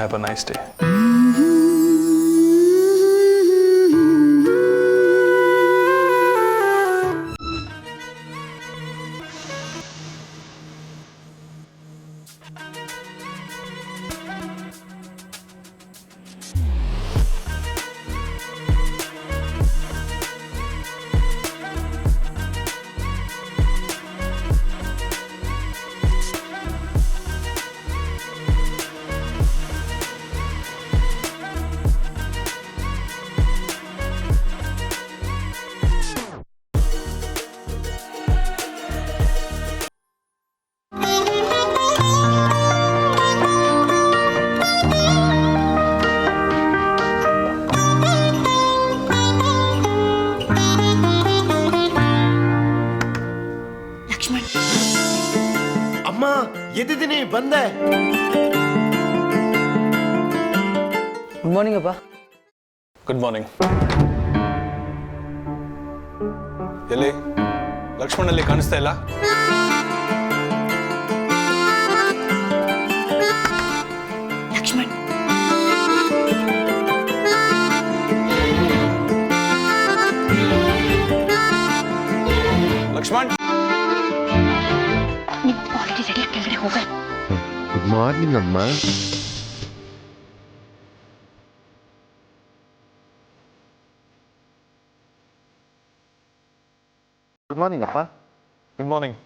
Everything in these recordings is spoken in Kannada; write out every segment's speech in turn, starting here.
Have a nice day. ಅಮ್ಮ ಎದ್ದಿದ್ದೀನಿ, ಬಂದೆ. ಗುಡ್ ಮಾರ್ನಿಂಗ್ ಅಪ್ಪ. Good morning. ಎಲ್ಲಿ ಲಕ್ಷ್ಮಣಲ್ಲಿ ಕಾಣಿಸ್ತಾ ಇಲ್ಲ? ಲಕ್ಷ್ಮಣ್, ಲಕ್ಷ್ಮಣ್, ನೀವು ಆಲ್ರೆಡಿ ರೆಡಿ ಕೆಳಗಡೆ ಹೋಗ. ಗುಡ್ ಮಾರ್ನಿಂಗ್ ಅಮ್ಮ. ಗುಡ್ ಮಾರ್ನಿಂಗ್ ಅಪ್ಪ. Good morning.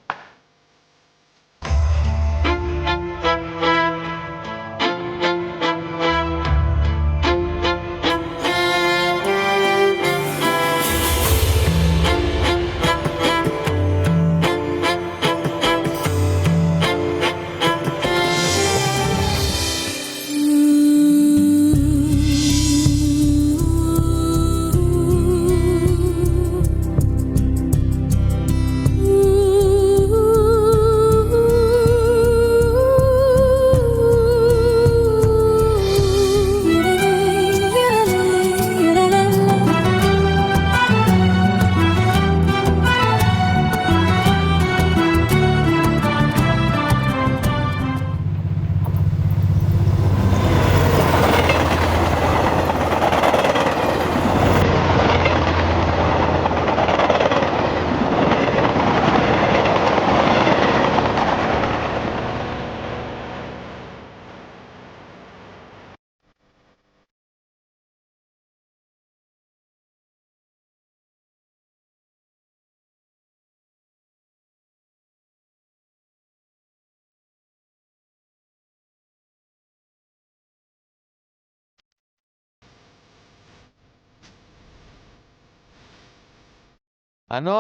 ಅನೋ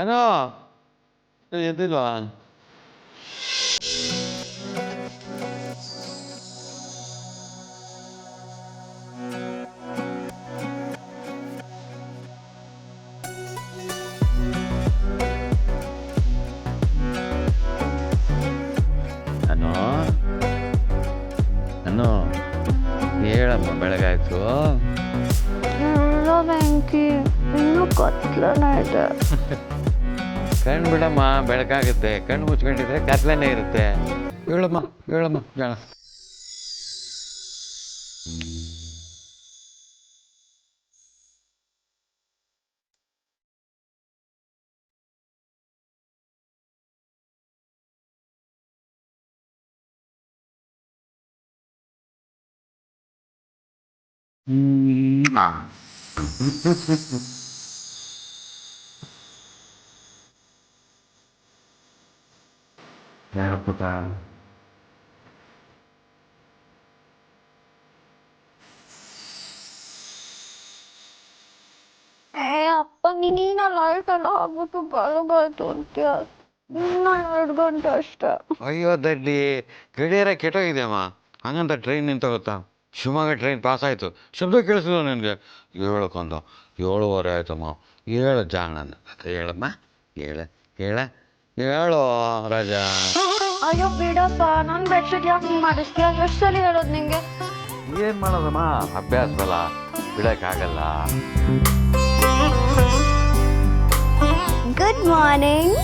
ಅನೋ ಎದ್ದಿಲ್ವಾ? ಅನೋ ಅನೋ ಹೇಳಮ್ಮ, ಬೆಳಗಾಯ್ತು. ಬೆಂಕಿ ಇನ್ನೂ ಕತ್ಲನೇ ಇದೆ. ಕಣ್ಣು ಬಿಡಮ್ಮ, ಬೆಳಕಾಗುತ್ತೆ. ಕಣ್ಣು ಮುಚ್ಕೊಂಡಿದ್ರೆ ಕತ್ಲನೇ ಇರುತ್ತೆ. ಹೇಳಮ್ಮ ಹೇಳಮ್ಮ ಹೇಳ. ಯಾರಪ್ಪ? ಅಪ್ಪ, ನೀನ ಲೈಟ್ ಎಲ್ಲ ಆಗ್ಬಿಟ್ಟು ಬರಬಾರ್ದು ಅಂತೀಯ. ಇನ್ನ 2 ಗಂಟೆ ಅಷ್ಟೇ. ಅಯ್ಯೋ ದಡ್ಡಿ, ಗಡಿಯಾರ ಕೆಟ್ಟೋಗಿದೆಯಮ್ಮ. ಹಂಗಂತ ಟ್ರೈನ್ ನಿಂತೋಗುತ್ತಾ? ಶಿವಮೊಗ್ಗ ಟ್ರೈನ್ ಪಾಸ್ ಆಯಿತು. ಶಬ್ದ ಕೇಳಿಸಿದ್ರು ನನಗೆ. ಹೇಳಕ್ಕಂದ 7:15 ಆಯ್ತಮ್ಮ. ಹೇಳು ಜಾಣನ ಹೇಳಮ್ಮ, ಹೇಳ ಹೇಳ ಹೇಳೋ ರಾಜ. ಅಯ್ಯೋ ಬಿಡಪ್ಪ, ನನ್ನ ಬೆಡ್ಶೀಟ್ ಯಾಕೆ ಹಿಂಗೆ ಮಾಡಿಸ್ತೀಯ? ಎಷ್ಟು ಸಲ ಹೇಳೋದು ನಿಂಗೆ? ಏನು ಮಾಡೋದಮ್ಮ, ಅಭ್ಯಾಸ ಬಲ ಬಿಡೋಕ್ಕಾಗಲ್ಲ. Good morning.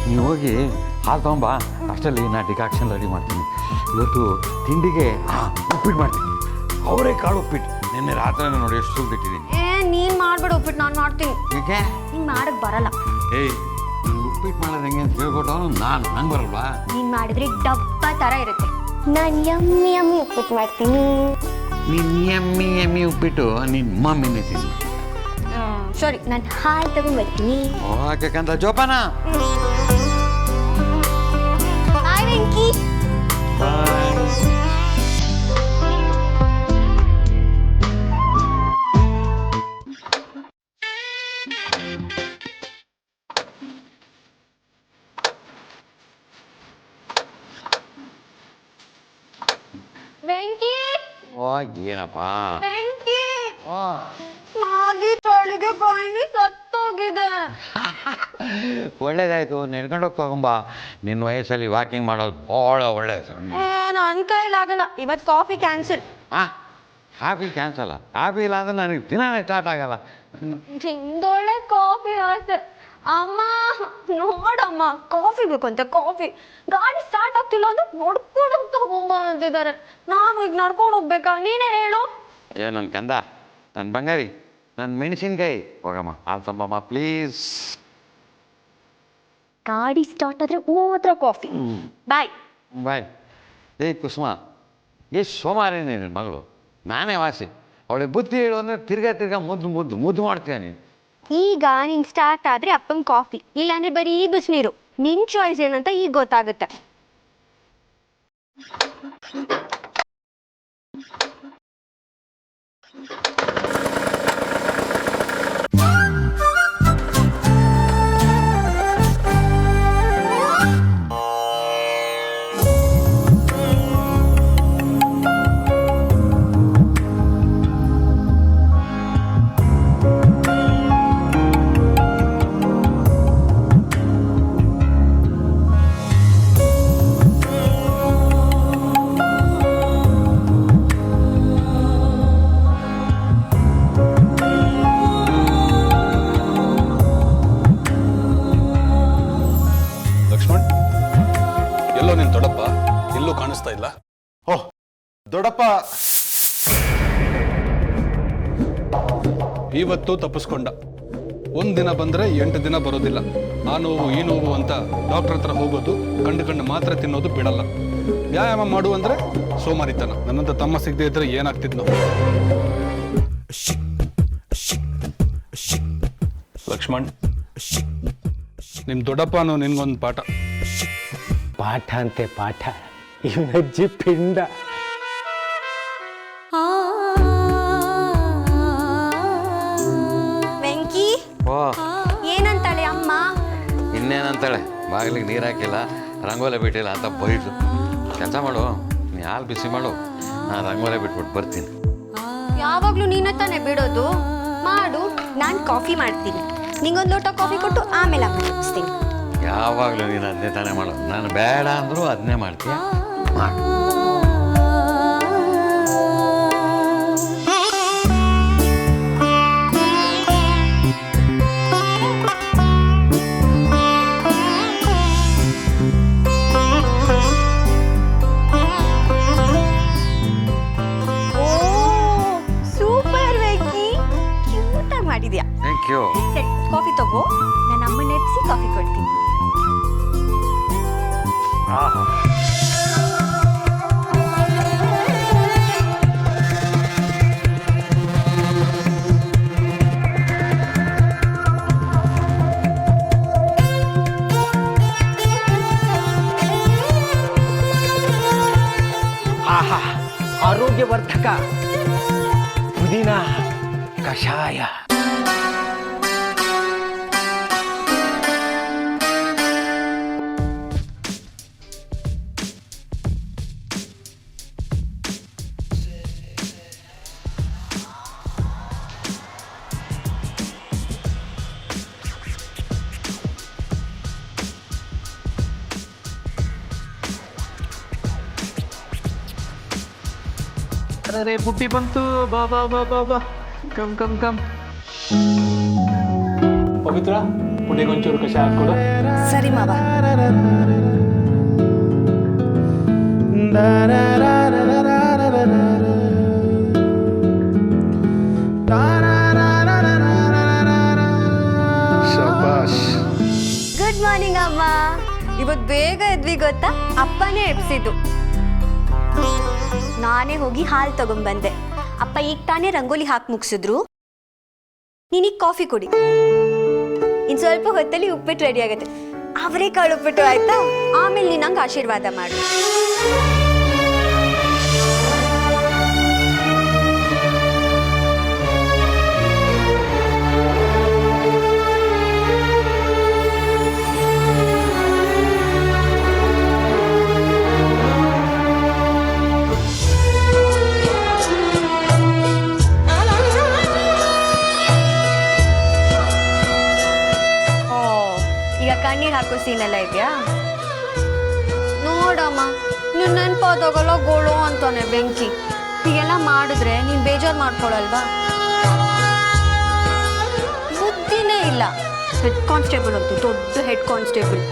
ನೀವು ಹೋಗಿ ಹಾಲು ತೊಗೊಂಬ, ಅಷ್ಟರಲ್ಲಿ ನಾ ಡಿಕಾಕ್ಷನ್ ರೆಡಿ ಮಾಡ್ತೀನಿ. ಇವತ್ತು ತಿಂಡಿಗೆ ಉಪ್ಪಿಟ್ಟು ಮಾಡ್ತೀನಿ, ಅವರೇ ಕಾಳು ಉಪ್ಪಿಟ್ಟು. ನಿನ್ನೆ ರಾತ್ರಿ ನೋಡಿ ಎಷ್ಟು ಸುಲ್ದಿಟ್ಟಿದ್ದೀನಿ. ನೀನ್ ಮಾಡ್ಬೇಡ ಉಪ್ಪಿಟ್ಟು, ನಾನು ಮಾಡ್ತೀನಿ. ಯಾಕೆ? ನಿಂಗೆ ಮಾಡಕ್ ಬರಲ್ಲ. ಏಯ್, ನೀನು ಉಪ್ಪಿಟ್ಟು ಮಾಡೋದು ಹೆಂಗೆ ಅಂತ ಹೇಳ್ಕೊಟ್ಟು ನಾನು ನಂಗೆ ಬರಲ್ವಾ? ನೀನ್ ಮಾಡಿದ್ರೆ ಡಬ್ಬ ತರ ಇರುತ್ತೆ. ನಾನು ಯಮ್ಮಿ ಯಮ್ಮಿ ಉಪ್ಪಿಟ್ಟು ಮಾಡ್ತೀನಿ. ನೀನು ಎಮ್ಮಿ ಉಪ್ಪಿಟ್ಟು ನಿನ್ನ ಮಮ್ಮಿನೇ ತಿನ್ನು. ಸರಿ, ನಾನು ಹಾಲು ತಗೊಂಡ್ಬರ್ತೀನಿ. ಓಕೆಕಂತ ಜೋಪಾನ. ಬಾಯ್ ವೆಂಕಿ. ವೆಂಕಿ, ಏನಪ್ಪ? ವೆಂಕಿ, ಮಾಗಿ ಚಳಿಗೆ ಬಾಯಿಗೆ ಸತ್ತೋಗಿದೆ. ಒಳ್ಳೇದಾಯ್ತು, ನೆಡ್ಕೊಂಡೋಗಿ ತಗೊಂಬ. ನಿನ್ನ ವಯಸ್ಸಲ್ಲಿ ವಾಕಿಂಗ್ ಮಾಡೋದು ಭಾಳ ಒಳ್ಳೇದು. ನನ್ನ ಕೈಲಾಗಲ್ಲ, ಇವತ್ತು ಕಾಫಿ ಕ್ಯಾನ್ಸಲ್. ಕಾಫಿ ಕ್ಯಾನ್ಸಲ್ಲ? ಕಾಫಿ ಇಲ್ಲ ಅಂದ್ರೆ ನನಗೆ ದಿನನೇ ಸ್ಟಾರ್ಟ್ ಆಗಲ್ಲ. ಚಿಂದೊಳ್ಳೆ ಕಾಫಿ ಆಸೆ. ಅಮ್ಮ ನೋಡಮ್ಮ, ಕಾಫಿ ಬೇಕು ಅಂತ ಕಾಫಿ. ಗಾಡಿ ಸ್ಟಾರ್ಟ್ ಆಗ್ತಿಲ್ಲ ಅಂದ್ರೆ ನೋಡ್ಕೊಂಡು ತಗೊಂಬ ಅಂತಿದ್ದಾರೆ. ನಾನು ಈಗ ನಡ್ಕೊಂಡು ಹೋಗ್ಬೇಕಾ? ನೀನೇ ಹೇಳು. ನನ್ನ ಕಂದ, ನನ್ನ ಬಂಗಾರಿ, ನನ್ನ ಮೆಣಸಿನ್ಕಾಯಿ, ಹೋಗಮ್ಮ ಹಾಲು ತಂಬಮ್ಮ ಪ್ಲೀಸ್. ಗಾಡಿ ಸ್ಟಾರ್ಟ್ ಆದ್ರೆ ಹೋದ್ರ ಕಾಫಿ. ಬಾಯ್ ಬಾಯ್. ಕುಸುಮ, ಎಷ್ಟು ಸೋಮಾರಿ ನಿನ್ನ ಮಗಳು. ನಾನೇ ವಾಸಿ. ಅವಳಿಗೆ ಬುದ್ಧಿ ಹೇಳು ಅಂದರೆ ತಿರ್ಗಾ ಮುದ್ದು ಮಾಡ್ತೀಯ ನೀನು. ಈಗ ನೀನ್ ಸ್ಟಾರ್ಟ್ ಆದ್ರೆ ಅಪ್ಪಂಗೆ ಕಾಫಿ, ಇಲ್ಲಾಂದ್ರೆ ಬರೀ ಬಿಸಿನೀರು. ನಿನ್ ಚಾಯ್ಸ್ ಏನಂತ ಈಗ ಗೊತ್ತಾಗುತ್ತೆ. ಲಕ್ಷ್ಮಣ್, ಎಲ್ಲೋ ನಿನ್ ದೊಡ್ಡಪ್ಪ? ಎಲ್ಲೂ ಕಾಣಿಸ್ತಾ ಇಲ್ಲ. ಓಹ್, ದೊಡ್ಡಪ್ಪ ಇವತ್ತು ತಪ್ಪಿಸ್ಕೊಂಡ. ಒಂದಿನ ಬಂದ್ರೆ 8 ದಿನ ಬರೋದಿಲ್ಲ. ಆ ನೋವು ಈ ನೋವು ಅಂತ ಡಾಕ್ಟರ್ ಹತ್ರ ಹೋಗೋದು, ಕಂಡು ಮಾತ್ರ ತಿನ್ನೋದು ಬಿಡಲ್ಲ. ವ್ಯಾಯಾಮ ಮಾಡು ಅಂದ್ರೆ ಸೋಮಾರಿತನ. ನನ್ನಂತ ತಮ್ಮ ಸಿಗದೆ ಇದ್ರೆ ಏನಾಗ್ತಿದ್ನೋ. ಲಕ್ಷ್ಮಣ್, ನಿಮ್ ದೊಡ್ಡಪ್ಪನು ನಿನ್ಗೊಂದು ಪಾಠ. ಪಾಠ ಅಂತೆ ಪಾಠ, ಇವನಜ್ಜಿ ಪಿಂಡ. ವೆಂಕಿ, ಓ, ಏನಂತಾಳೆ ಅಮ್ಮ? ಇನ್ನೇನಂತಾಳೆ? ಬಾಗಿಲಿಗೆ ನೀರು ಹಾಕಿಲ್ಲ, ರಂಗೋಲೆ ಬಿಟ್ಟಿಲ್ಲ ಅಂತ ಬೈದು. ಕೆಲಸ ಮಾಡು, ನೀ ಹಾಲು ಬಿಸಿ ಮಾಡು, ನಾನು ರಂಗೋಲೆ ಬಿಟ್ಬಿಟ್ಟು ಬರ್ತೀನಿ. ಯಾವಾಗ್ಲೂ ನೀನ ತಾನೇ ಬಿಡೋದು? ಮಾಡು, ನಾನು ಕಾಫಿ ಮಾಡ್ತೀನಿ. ನಿಂಗೊಂದು ಲೋಟ ಕಾಫಿ ಕೊಟ್ಟು ಆಮೇಲೆ ಅಮ್ಮ ಮುಗಿಸ್ತೀನಿ. ಯಾವಾಗಲೂ ನೀನು ಅದನ್ನೇ ತಾನೇ ಮಾಡು. ನಾನು ಬೇಡ ಅಂದರೂ ಅದನ್ನೇ ಮಾಡ್ತೀಯ. ಮಾಡು. ಸೂಪರ್ ವೆಂಕಿ, ಕ್ಯೂಟ್ ಆಗಿ ಮಾಡಿದ್ಯಾ. Thank you. ಸರಿ, ಕಾಫಿ ತಗೋ, ನಾನು ಅಮ್ಮನ ಎಬ್ಸಿ ಕಾಫಿ ಕೊಡ್ತೀನಿ. ಆಹಾ, ಆರೋಗ್ಯವರ್ಧಕ ಪುದೀನ ಕಷಾಯ. ಅರೆ ಪುಟ್ಟಿ ಬಂತು, ಬಾ ಬಾ ಬಾ ಬಾ ಬಾ, ಕಮ್ ಕಮ್ ಕಮ್. ಪವಿತ್ರ, ಪುಡಿಗೊಂಚೂರು ಕಷಾಯ ಹಾಕ್ಕೊಡು. ಸರಿ ಮಾವ. ಶಬಾಷ್. ಗುಡ್ ಮಾರ್ನಿಂಗ್ ಅಮ್ಮ. ಇವತ್ತು ಬೇಗ ಎದ್ವಿ ಗೊತ್ತಾ? ಅಪ್ಪನೇ ಎಬ್ಸಿದ್ದು. ನಾನೇ ಹೋಗಿ ಹಾಲು ತಗೊಂಡ್ಬಂದೆ. ಅಪ್ಪ ಈಗ ತಾನೇ ರಂಗೋಲಿ ಹಾಕಿ ಮುಗಿಸಿದ್ರು. ನೀನೀಗ ಕಾಫಿ ಕುಡಿ. ಇನ್ನು ಸ್ವಲ್ಪ ಹೊತ್ತಲ್ಲಿ ಉಪ್ಪಿಟ್ಟು ರೆಡಿ ಆಗುತ್ತೆ. ಅವರೇಕಾಳು ಉಪ್ಪಿಟ್ಟು ಆಯ್ತಾ? ಆಮೇಲೆ ನೀನು ನಂಗೆ ಆಶೀರ್ವಾದ ಮಾಡು. ಕಣ್ಣೀರು ಹಾಕೋ ಸೀನೆಲ್ಲ ಇದೆಯಾ? ನೋಡಮ್ಮ, ನೀನು ನೆನ್ಪಾದಾಗಲ್ಲ ಗೋಳು ಅಂತಾನೆ ಬೆಂಕಿ. ಹೀಗೆಲ್ಲ ಮಾಡಿದ್ರೆ ನೀನು ಬೇಜಾರು ಮಾಡ್ಕೊಳಲ್ವಾ? ಬುದ್ಧಿನೇ ಇಲ್ಲ. ಹೆಡ್ ಕಾನ್ಸ್ಟೇಬಲ್ ಅಂತೂ ದೊಡ್ಡ ಹೆಡ್ ಕಾನ್ಸ್ಟೇಬಲ್.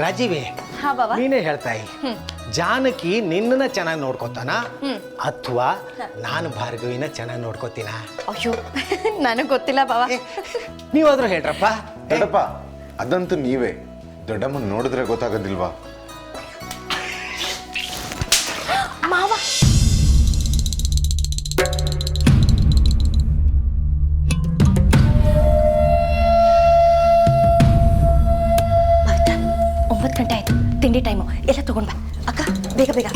ರಾಜೀವಿ, ಹಾ ಬಾಬಾ. ನೀನೇ ಹೇಳ್ತಾಯಿ, ಜಾನಕಿ ನಿನ್ನನ್ನ ಚೆನ್ನಾಗಿ ನೋಡ್ಕೋತಾನ ಅಥವಾ ನಾನು ಭಾರ್ಗವಿನ ಚೆನ್ನಾಗಿ ನೋಡ್ಕೋತೀನ? ಅಯ್ಯೋ, ನನಗೆ ಗೊತ್ತಿಲ್ಲ ಬಾಬಾ. ನೀವಾದ್ರೂ ಹೇಳ್ರಪ್ಪ. ದೊಡ್ಡಪ್ಪ, ಅದಂತೂ ನೀವೇ. ದೊಡ್ಡಮ್ಮನ ನೋಡಿದ್ರೆ ಗೊತ್ತಾಗೋದಿಲ್ವಾ? ಮಾವ, ಆಯ್ತಾ? 9 ಗಂಟೆ ಆಯ್ತು, ತಿಂಡಿ ಟೈಮು. ಎಲ್ಲ ತಗೊಂಡ್ ಬಾ ಅಕ್ಕ, ಬೇಗ ಬೇಗ.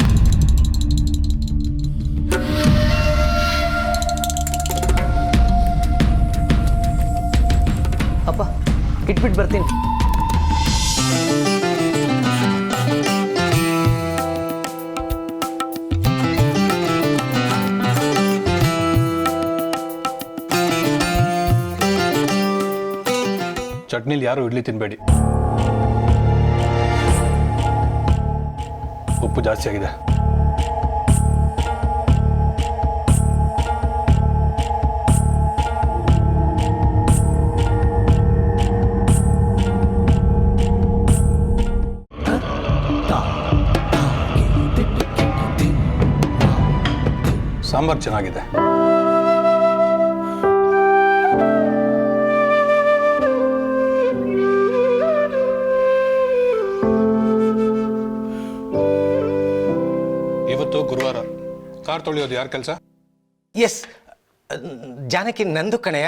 ಅಪ್ಪ ಇಟ್ಬಿಟ್ಟು ಬರ್ತೀನಿ. ಚಟ್ನಿಲಿ ಯಾರು ಇಡ್ಲಿ ತಿನ್ಬೇಡಿ, ಉಪ್ಪು ಜಾಸ್ತಿ ಆಗಿದೆ. ಸಾಂಬಾರ್ ಚೆನ್ನಾಗಿದೆ. ಇವತ್ತು ಗುರುವಾರ, ಕಾರ್ ತೊಳೆಯೋದು ಯಾರ ಕೆಲಸ? ಎಸ್, ಜಾನಕಿ ನಂದು ಕಣೆಯ.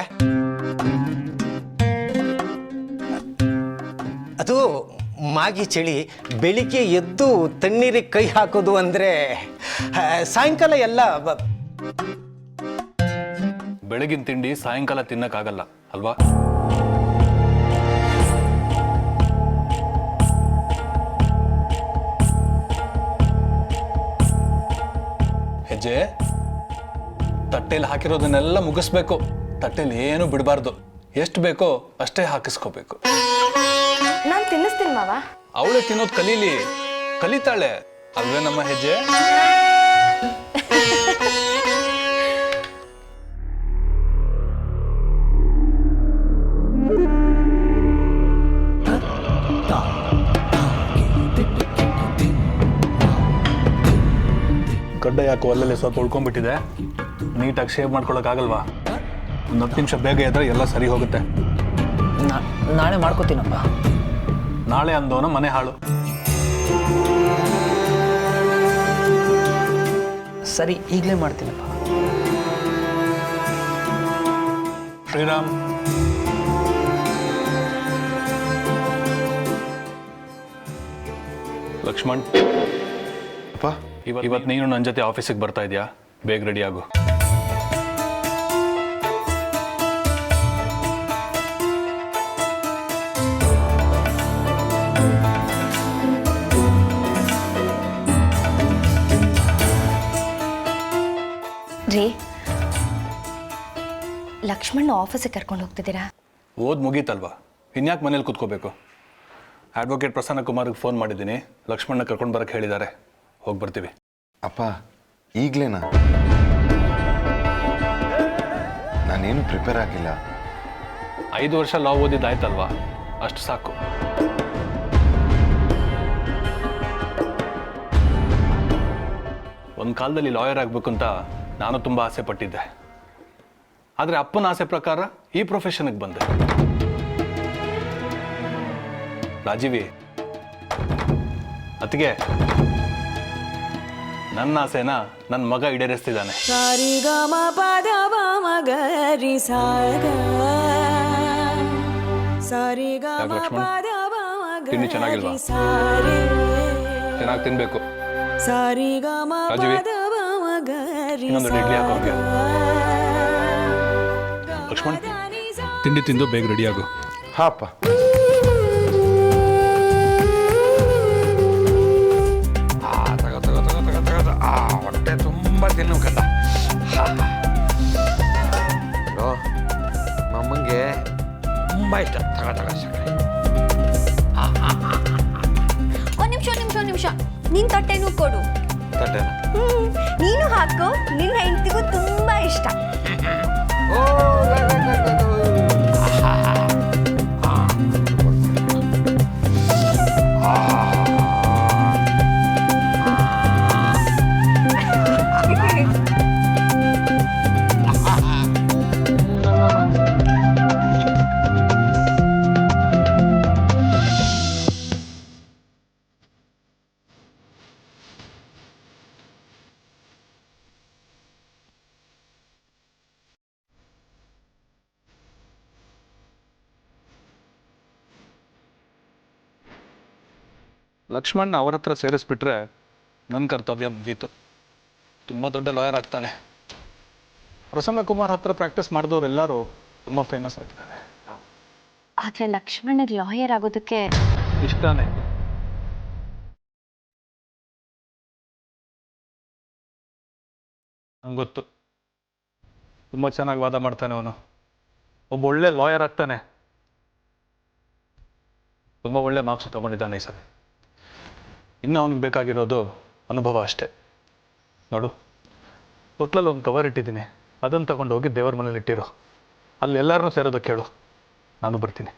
ಅದು ಮಾಗಿ ಚಳಿ, ಬೆಳಿಗ್ಗೆ ಎದ್ದು ತಣ್ಣೀರಿಗೆ ಕೈ ಹಾಕೋದು ಅಂದರೆ ಸಾಯಂಕಾಲ ಎಲ್ಲ ಬೆಳಗಿನ ತಿಂಡಿ ಸಾಯಂಕಾಲ ತಿನ್ನಕ್ಕಾಗಲ್ಲ ಅಲ್ವಾ? ಹೆಜ್ಜೆ, ತಟ್ಟೆಯಲ್ಲಿ ಹಾಕಿರೋದನ್ನೆಲ್ಲ ಮುಗಿಸ್ಬೇಕು. ತಟ್ಟೆಯಲ್ಲಿ ಏನು ಬಿಡಬಾರ್ದು. ಎಷ್ಟು ಬೇಕೋ ಅಷ್ಟೇ ಹಾಕಿಸ್ಕೋಬೇಕು. ನಾನು ತಿನ್ನಿಸ್ತೀನಿ ಮಾವ. ಅವಳೆ ತಿನ್ನೋದು ಕಲೀಲಿ, ಕಲಿತಾಳೆ ಅಲ್ವೇ ನಮ್ಮ ಹೆಜ್ಜೆ? ಯಾಕೋ ಅಲ್ಲಲ್ಲಿ ಸ್ವಲ್ಪ ಉಳ್ಕೊಂಡ್ಬಿಟ್ಟಿದೆ. ನೀಟಾಗಿ ಶೇವ್ ಮಾಡ್ಕೊಳಕ್ಕಾಗಲ್ವಾ? ಒಂದು 10 ನಿಮಿಷ ಬೇಗ ಇದ್ದರೆ ಎಲ್ಲ ಸರಿ ಹೋಗುತ್ತೆ. ನಾಳೆ ಮಾಡ್ಕೋತೀನಪ್ಪ. ನಾಳೆ ಅಂದವನ ಮನೆ ಹಾಳು. ಸರಿ, ಈಗಲೇ ಮಾಡ್ತೀನಪ್ಪ. ಶ್ರೀರಾಮ್, ಲಕ್ಷ್ಮಣ್, ಅಪ್ಪ ಇವತ್ತು ನೀನು ನನ್ನ ಜೊತೆ ಆಫೀಸಿಗೆ ಬರ್ತಾ ಇದೆಯಾ? ಬೇಗ ರೆಡಿ ಆಗು. ರೀ, ಲಕ್ಷ್ಮಣ್ ಆಫೀಸಿಗೆ ಕರ್ಕೊಂಡು ಹೋಗ್ತಿದ್ದೀರಾ? ಓದ್ ಮುಗೀತಲ್ವಾ, ಇನ್ಯಾಕೆ ಮನೇಲಿ ಕೂತ್ಕೋಬೇಕು? ಅಡ್ವೊಕೇಟ್ ಪ್ರಸನ್ನ ಕುಮಾರ್ಗೆ ಫೋನ್ ಮಾಡಿದ್ದೀನಿ. ಲಕ್ಷ್ಮಣ್ಣ ಕರ್ಕೊಂಡು ಬರಕ್ಕೆ ಹೇಳಿದ್ದಾರೆ. ಹೋಗಿ ಬರ್ತೀವಿ. ಅಪ್ಪ ಈಗಲೇನಾ? ನಾನೇನು ಪ್ರಿಪೇರ್ ಆಗಿಲ್ಲ. 5 ವರ್ಷ ಲಾ ಓದಿದ್ದಾಯ್ತಲ್ವಾ, ಅಷ್ಟು ಸಾಕು. ಒಂದು ಕಾಲದಲ್ಲಿ ಲಾಯರ್ ಆಗಬೇಕು ಅಂತ ನಾನು ತುಂಬ ಆಸೆ ಪಟ್ಟಿದ್ದೆ. ಆದರೆ ಅಪ್ಪನ ಆಸೆ ಪ್ರಕಾರ ಈ ಪ್ರೊಫೆಷನ್ಗೆ ಬಂದೆ. ರಾಜೀವಿ, ಅತ್ತಿಗೆ, ನನ್ನ ಆಸೆನ ನನ್ನ ಮಗ ಈಡೇರಿಸ್ತಿದ್ದಾನೆ. ಯಾಕೆ ಲಕ್ಷ್ಮಣ್, ತಿಂಡಿ ಚೆನ್ನಾಗಿಲ್ವಾ? ಚೆನ್ನಾಗಿ ತಿನ್ಬೇಕು. ರಾಜೀವಿ, ಇನ್ನೊಂದು ಇಡ್ಲಿ ಹಾಕೋಗೆ. ಲಕ್ಷ್ಮಣ್, ತಿಂಡಿ ತಿಂದು ಬೇಗ ರೆಡಿ ಆಗು. ಹಾ ಅಪ್ಪ. ಹೊಟ್ಟೆ ತುಂಬ ತಿನ್ನು ಕಂದ. ನಮ್ಮಂಗೆ ತುಂಬ ಇಷ್ಟ. ಸಕ್ಕರೆ. ಒಂದ್ ನಿಮಿಷ ನಿನ್ ತಟ್ಟೆನೂ ಕೊಡು. ತಟ್ಟೆನ? ನೀನು ಹಾಕು, ನಿನ್ನ ಹೆಂಡತಿಗೂ ತುಂಬಾ ಇಷ್ಟ. ಲಕ್ಷ್ಮಣ್ ಅವ್ರ ಹತ್ರ ಸೇರಿಸ್ಬಿಟ್ರೆ ನನ್ನ ಕರ್ತವ್ಯ ಮುಗೀತು. ತುಂಬ ದೊಡ್ಡ ಲಾಯರ್ ಆಗ್ತಾನೆ. ಪ್ರಸನ್ನ ಕುಮಾರ್ ಹತ್ರ ಪ್ರಾಕ್ಟೀಸ್ ಮಾಡಿದವರೆಲ್ಲರೂ ತುಂಬ ಫೇಮಸ್ ಆಗ್ತಾರೆ. ಆದ್ರೆ ಲಕ್ಷ್ಮಣ್ ಲಾಯರ್ ಆಗೋದಕ್ಕೆ ಇಷ್ಟನೇ. ನಂಗೆ ಗೊತ್ತು, ತುಂಬ ಚೆನ್ನಾಗಿ ವಾದ ಮಾಡ್ತಾನೆ ಅವನು. ಒಬ್ಬ ಒಳ್ಳೆ ಲಾಯರ್ ಆಗ್ತಾನೆ. ತುಂಬ ಒಳ್ಳೆ ಮಾರ್ಕ್ಸ್ ತಗೊಂಡಿದ್ದಾನೆ ಈ ಸಲ. ಇನ್ನು ಅವನಿಗೆ ಬೇಕಾಗಿರೋದು ಅನುಭವ ಅಷ್ಟೇ. ನೋಡು, ಹೋಟ್ಲಲ್ಲಿ ಒಂದು ಕವರ್ ಇಟ್ಟಿದ್ದೀನಿ. ಅದನ್ನು ತಗೊಂಡು ಹೋಗಿ ದೇವ್ರ ಮನೇಲಿ ಇಟ್ಟಿರು. ಅಲ್ಲಿ ಎಲ್ಲರನ್ನೂ ಸೇರೋದಕ್ಕೆ ಹೇಳು. ನಾನು ಬರ್ತೀನಿ.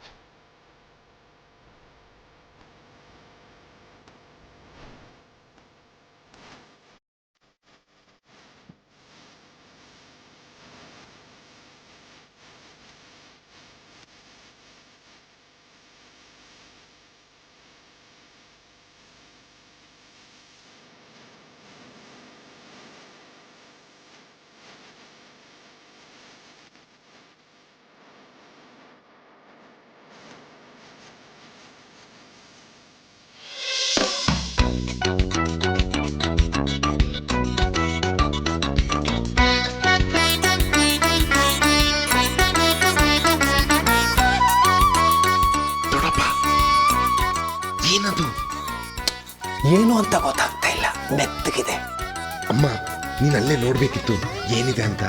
ಏನು ಅಂತ ಗೊತ್ತಾಗ್ತಾ ಇಲ್ಲ, ಮೆತ್ತಗಿದೆ. ಅಮ್ಮ, ನೀನ್ ಅಲ್ಲೇ ನೋಡ್ಬೇಕಿತ್ತು ಏನಿದೆ ಅಂತ.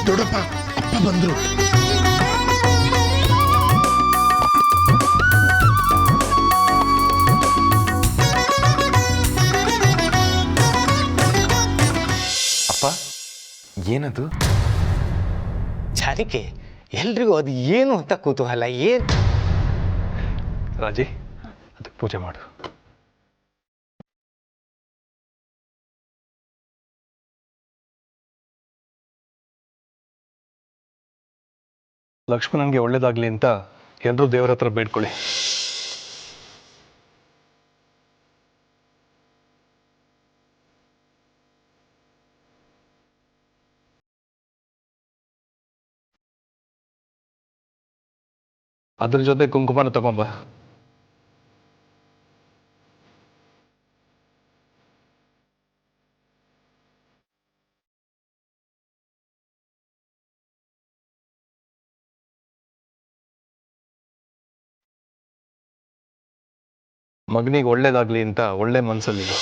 ದೊಡ್ಡಪ್ಪ, ಅಪ್ಪ ಬಂದ್ರು. ಅಪ್ಪ, ಏನದು? ಜಾನಕಿ, ಎಲ್ರಿಗೂ ಅದು ಏನು ಅಂತ ಕುತೂಹಲ. ಏನು ರಾಜಿ, ಅದಕ್ಕೆ ಪೂಜೆ ಮಾಡು. ಲಕ್ಷ್ಮಣನ್ಗೆ ಒಳ್ಳೇದಾಗ್ಲಿ ಅಂತ ಎಲ್ಲರೂ ದೇವರ ಹತ್ರ ಬೇಡ್ಕೊಳ್ಳಿ. ಅದ್ರ ಜೊತೆ ಕುಂಕುಮನ ತಗೊಂಬ. ಮಗನಿಗೆ ಒಳ್ಳೇದಾಗ್ಲಿ ಅಂತ ಒಳ್ಳೆ ಮನಸ್ಸಲ್ಲಿರು.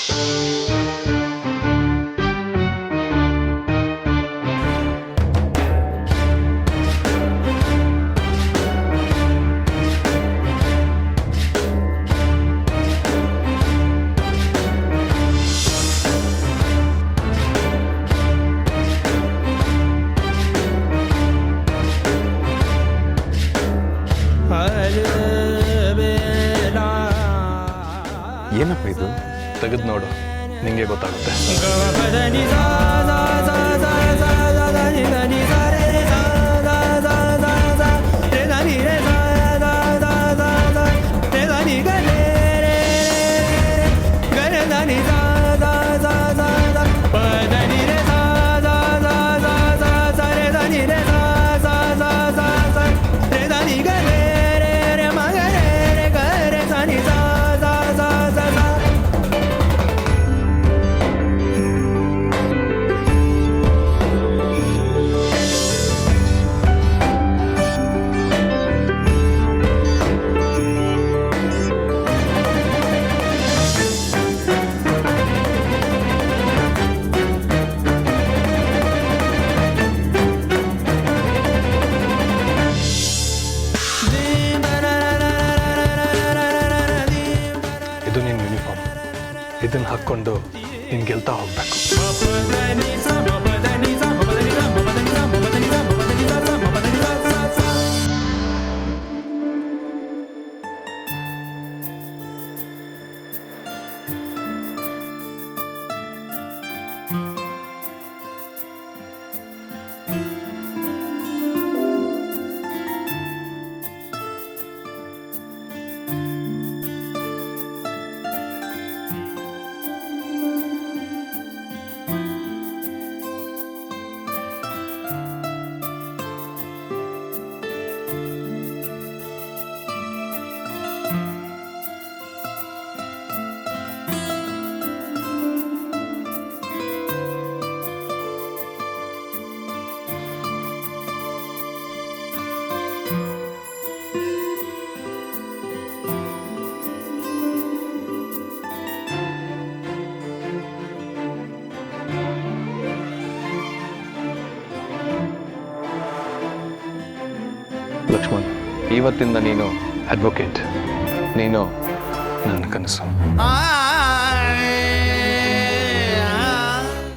ಏನಪ್ಪ ಇದು? ತೆಗೆದು ನೋಡು, ನಿಂಗೆ ಗೊತ್ತಾಗುತ್ತೆ. ಇದು ನಿನ್ನ ಯೂನಿಫಾರ್ಮ್. ಇದನ್ನ ಹಾಕ್ಕೊಂಡು ನೀನು ಗೆಲ್ತಾ ಹೋಗ್ಬೇಕು. ಲಕ್ಷ್ಮಣ್, ಇವತ್ತಿಂದ ನೀನು ಅಡ್ವೊಕೇಟ್. ನೀನು ನನ್ನ ಕನಸು.